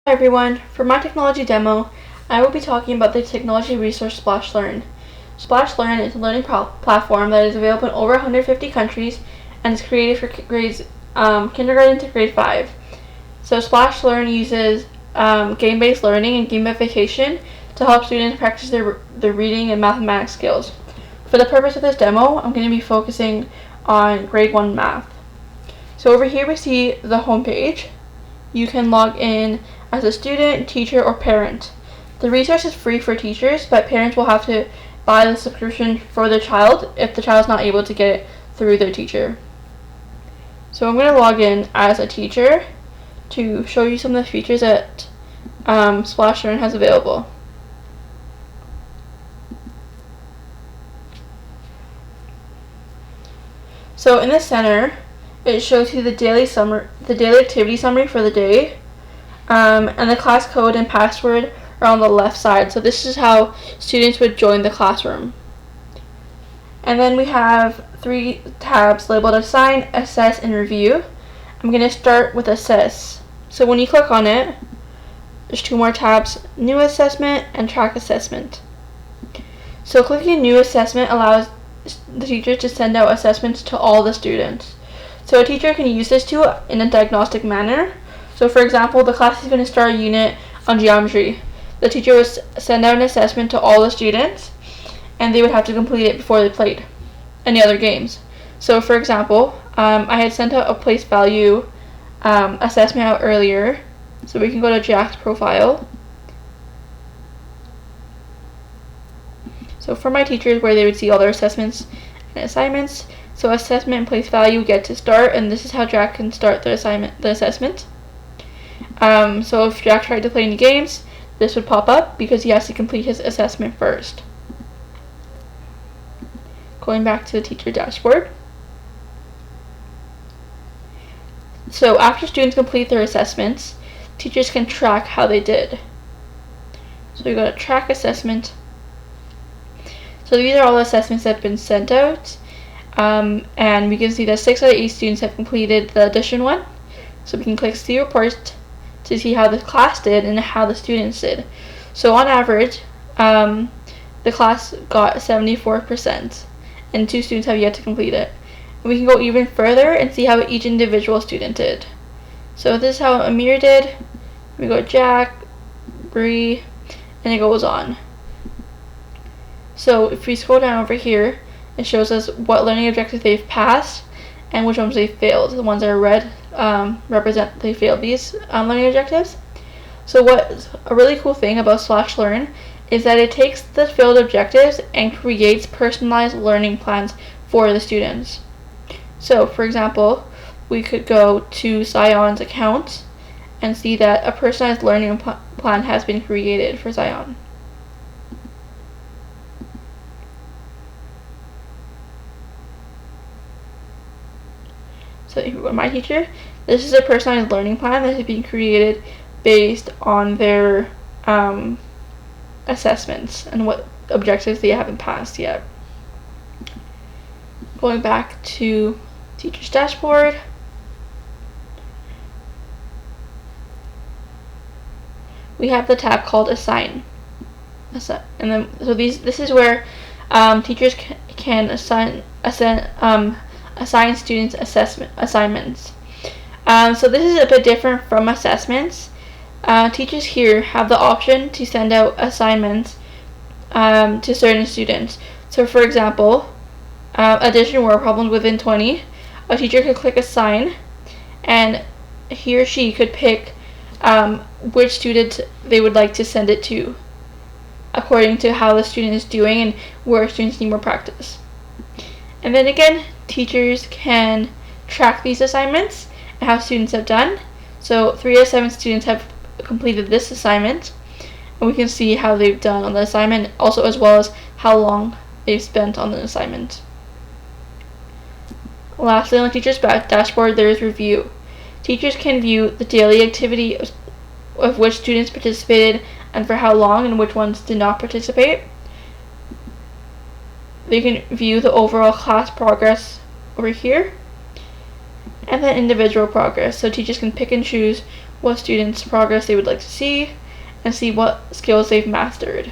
Hi everyone, for my technology demo, I will be talking about the technology resource SplashLearn. SplashLearn is a learning platform that is available in over 150 countries and is created for grades kindergarten to grade 5. So SplashLearn uses game-based learning and gamification to help students practice their reading and mathematics skills. For the purpose of this demo, I'm going to be focusing on grade 1 math. So over here we see the home page. You can log in as a student, teacher, or parent. The resource is free for teachers, but parents will have to buy the subscription for their child if the child is not able to get it through their teacher. So I'm going to log in as a teacher to show you some of the features that SplashLearn has available. So in the center, it shows you the daily activity summary for the day, and the class code and password are on the left side. So this is how students would join the classroom. And then we have 3 tabs labeled Assign, Assess, and Review. I'm going to start with Assess. So when you click on it, there's 2 more tabs, New Assessment and Track Assessment. So clicking New Assessment allows the teacher to send out assessments to all the students. So a teacher can use this tool in a diagnostic manner. So for example, the class is going to start a unit on geometry. The teacher would send out an assessment to all the students, and they would have to complete it before they played any other games. So for example, I had sent out a place value assessment out earlier. So we can go to Jack's profile. So for my teachers, where they would see all their assessments and assignments. So assessment and place value get to start, and this is how Jack can start the assessment. So if Jack tried to play any games, this would pop up because he has to complete his assessment first. Going back to the teacher dashboard. So after students complete their assessments, teachers can track how they did. So we go to track assessment. So these are all the assessments that have been sent out. And we can see that 6 out of 8 students have completed the addition one. So we can click see report to see how the class did and how the students did. So on average, the class got 74%, and 2 students have yet to complete it. And we can go even further and see how each individual student did. So this is how Amir did. We go Jack, Bree, and it goes on. So if we scroll down over here, it shows us what learning objectives they've passed and which ones they failed. The ones that are red represent they failed these learning objectives. So what's a really cool thing about SplashLearn is that it takes the failed objectives and creates personalized learning plans for the students. So for example, we could go to Zion's account and see that a personalized learning plan has been created for Zion. So if you go to my teacher, this is a personalized learning plan that has been created based on their assessments and what objectives they haven't passed yet. Going back to teacher's dashboard. We have the tab called Assign. And then this is where teachers can assign students assignments. So this is a bit different from assessments. Teachers here have the option to send out assignments to certain students. So for example, addition word problems within 20, a teacher could click assign, and he or she could pick which student they would like to send it to according to how the student is doing and where students need more practice. And then again, teachers can track these assignments and how students have done. So 3 out of 7 students have completed this assignment, and we can see how they've done on the assignment, also as well as how long they've spent on the assignment. Lastly, on the teacher's dashboard, there is review. Teachers can view the daily activity of which students participated and for how long, and which ones did not participate. They can view the overall class progress over here, and then individual progress. So teachers can pick and choose what students' progress they would like to see, and see what skills they've mastered.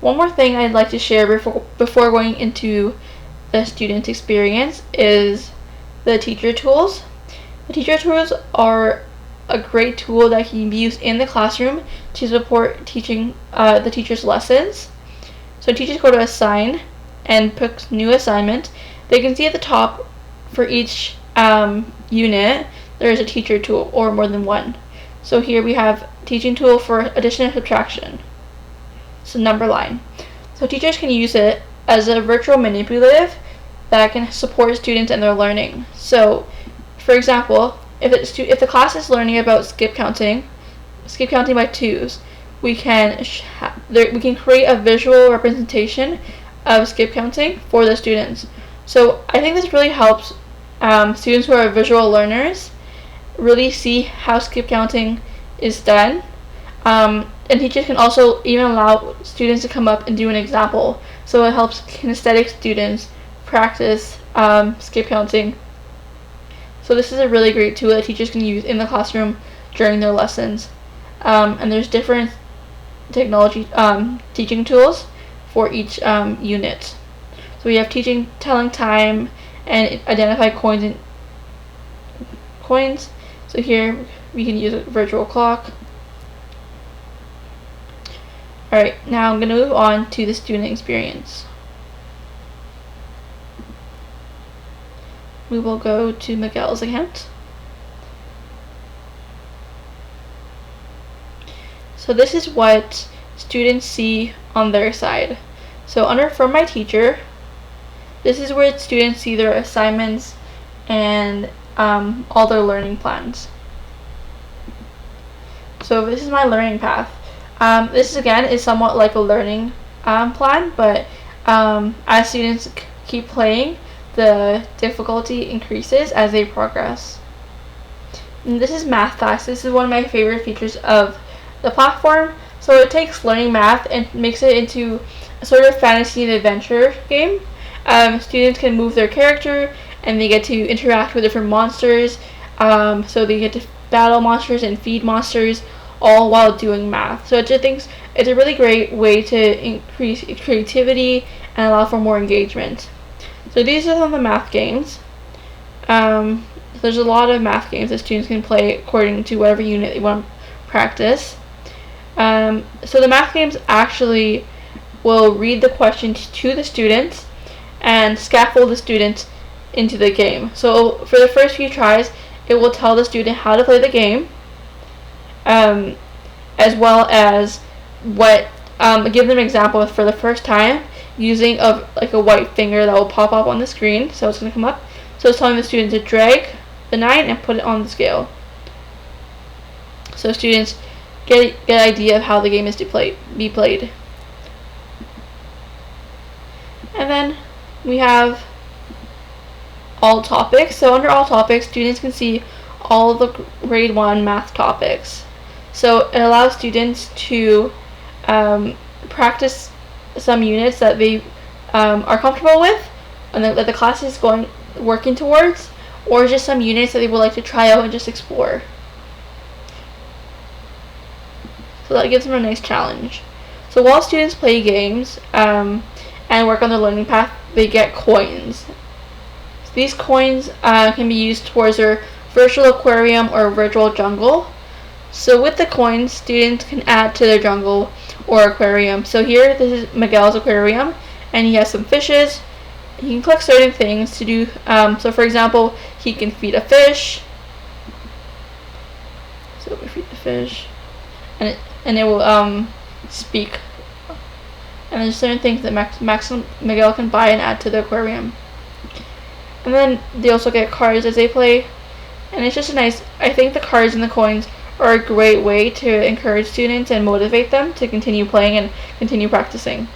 One more thing I'd like to share before going into the student experience is the teacher tools. The teacher tools are a great tool that can be used in the classroom to support teaching the teacher's lessons. So teachers go to assign and pick new assignment. They can see at the top for each unit there is a teacher tool or more than one. So here we have teaching tool for addition and subtraction. It's a number line. So teachers can use it as a virtual manipulative that can support students in their learning. So for example, if the class is learning about skip counting by twos, we can create a visual representation of skip counting for the students. So I think this really helps students who are visual learners really see how skip counting is done. And teachers can also even allow students to come up and do an example. So it helps kinesthetic students practice skip counting. So this is a really great tool that teachers can use in the classroom during their lessons. And there's different technology teaching tools for each unit. So we have telling time, and identify coins. So here we can use a virtual clock. Alright, now I'm going to move on to the student experience. We will go to Miguel's account. So this is what students see on their side. So under From My Teacher, this is where students see their assignments and all their learning plans. So this is my learning path. This again is somewhat like a learning plan, but as students keep playing, the difficulty increases as they progress. And this is math class. This is one of my favorite features of the platform. So it takes learning math and makes it into a sort of fantasy and adventure game. Students can move their character and they get to interact with different monsters. So they get to battle monsters and feed monsters all while doing math. So it's a really great way to increase creativity and allow for more engagement. So these are some of the math games. There's a lot of math games that students can play according to whatever unit they want to practice. So the math games actually will read the question to the students and scaffold the student into the game. So for the first few tries, it will tell the student how to play the game, as well as give them an example for the first time using a white finger that will pop up on the screen. So it's going to come up. So it's telling the student to drag the 9 and put it on the scale. So students get an idea of how the game is to be played. And then we have all topics. So under all topics, students can see all of the grade 1 math topics. So it allows students to practice some units that they are comfortable with and that the class is working towards, or just some units that they would like to try out and just explore. So that gives them a nice challenge. So while students play games and work on their learning path, they get coins. So these coins can be used towards their virtual aquarium or virtual jungle. So with the coins, students can add to their jungle or aquarium. So here, this is Miguel's aquarium, and he has some fishes. He can click certain things to do. So for example, he can feed a fish. So we feed the fish, and it will speak. And there's certain things that Miguel can buy and add to the aquarium. And then they also get cards as they play. And it's just I think the cards and the coins are a great way to encourage students and motivate them to continue playing and continue practicing.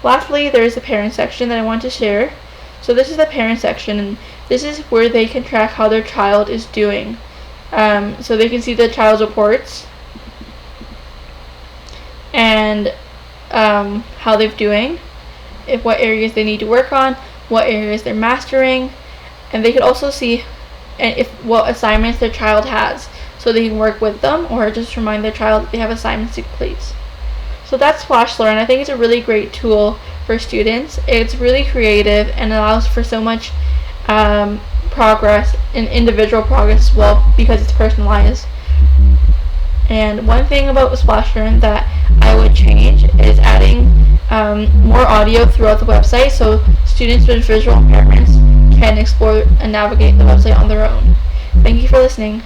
Lastly, there is the parent section that I want to share. So this is the parent section, and this is where they can track how their child is doing. So they can see the child's reports and how they're doing, what areas they need to work on, what areas they're mastering, and they could also see and if what assignments their child has, so they can work with them or just remind their child that they have assignments to complete. So that's SplashLearn. I think it's a really great tool for students. It's really creative and allows for so much progress and individual progress as well because it's personalized. And one thing about SplashLearn that I would change is adding more audio throughout the website so students with visual impairments can explore and navigate the website on their own. Thank you for listening.